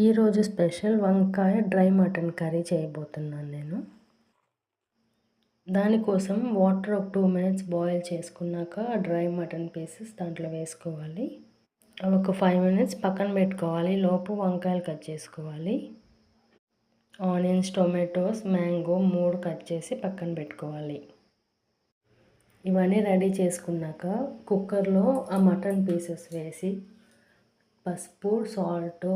ఈరోజు స్పెషల్ వంకాయ dry mutton curry చేయబోతున్నాను నేను. దానికోసం వాటర్ ఒక 2 మినిట్స్ బాయిల్ చేసుకున్నాక డ్రై మటన్ పీసెస్ దాంట్లో వేసుకోవాలి. ఒక 5 మినిట్స్ పక్కన పెట్టుకోవాలి. లోపు వంకాయలు కట్ చేసుకోవాలి. ఆనియన్స్, టొమాటోస్, మ్యాంగో 3 కట్ చేసి పక్కన పెట్టుకోవాలి. ఇవన్నీ రెడీ చేసుకున్నాక కుక్కర్లో ఆ మటన్ పీసెస్ వేసి పసుపు, సాల్ట్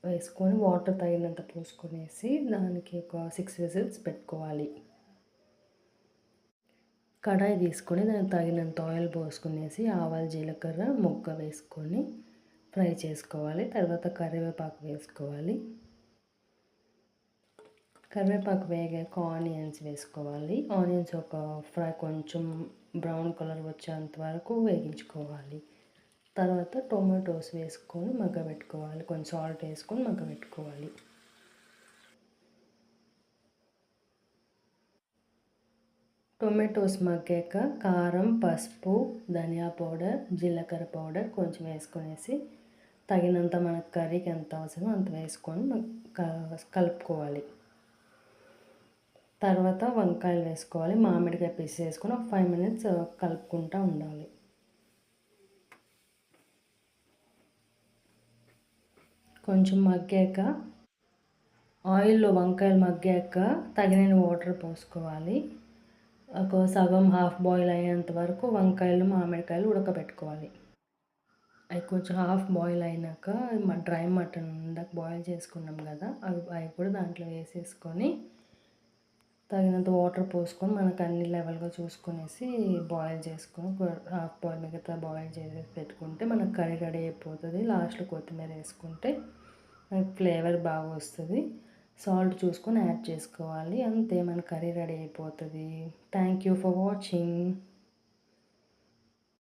వేసుకొని వాటర్ తగినంత పోసుకునేసి దానికి ఒక 6 విజిల్స్ పెట్టుకోవాలి. కడాయి తీసుకొని దానికి తగినంత ఆయిల్ పోసుకునేసి ఆవాలు, జీలకర్ర, మొగ్గ వేసుకొని ఫ్రై చేసుకోవాలి. తర్వాత కరివేపాకు వేసుకోవాలి. కరివేపాకు వేగాక ఆనియన్స్ వేసుకోవాలి. ఆనియన్స్ కొంచెం బ్రౌన్ కలర్ వచ్చేంత వరకు వేగించుకోవాలి. తర్వాత టొమాటోస్ వేసుకొని మగ్గబెట్టుకోవాలి. కొంచెం సాల్ట్ వేసుకొని మగ్గబెట్టుకోవాలి. టొమాటోస్ మగ్గాక కారం, పసుపు, ధనియా పౌడర్, జీలకర్ర పౌడర్ కొంచెం వేసుకొనేసి తగినంత మనకు కర్రీకి ఎంత అవసరమో అంత వేసుకొని కలుపుకోవాలి. తర్వాత వంకాయలు వేసుకోవాలి. మామిడికాయ పీస్ వేసుకొని ఒక 5 మినిట్స్ కలుపుకుంటూ ఉండాలి. కొంచెం మగ్గాక ఆయిల్లో వంకాయలు మగ్గాక తగినన్ని వాటర్ పోసుకోవాలి. ఒక సగం హాఫ్ బాయిల్ అయ్యేంత వరకు వంకాయలు, మామిడికాయలు ఉడకబెట్టుకోవాలి. అవి కొంచెం హాఫ్ బాయిల్ అయినాక డ్రై మటన్ ఇందాక బాయిల్ చేసుకున్నాం కదా, అవి కూడా దాంట్లో వేసేసుకొని తగినంత వాటర్ పోసుకొని మనకు అన్ని లెవెల్గా చూసుకొనేసి బాయిల్ చేసుకొని హాఫ్ బాయిల్ మిగతా బాయిల్ చేసి పెట్టుకుంటే మనకు కర్రీ రెడీ అయిపోతుంది. లాస్ట్లో కొత్తిమీర వేసుకుంటే మనకి ఫ్లేవర్ బాగా వస్తుంది. సాల్ట్ చూసుకొని యాడ్ చేసుకోవాలి. అంతే, మన కర్రీ రెడీ అయిపోతుంది. Thank you for watching.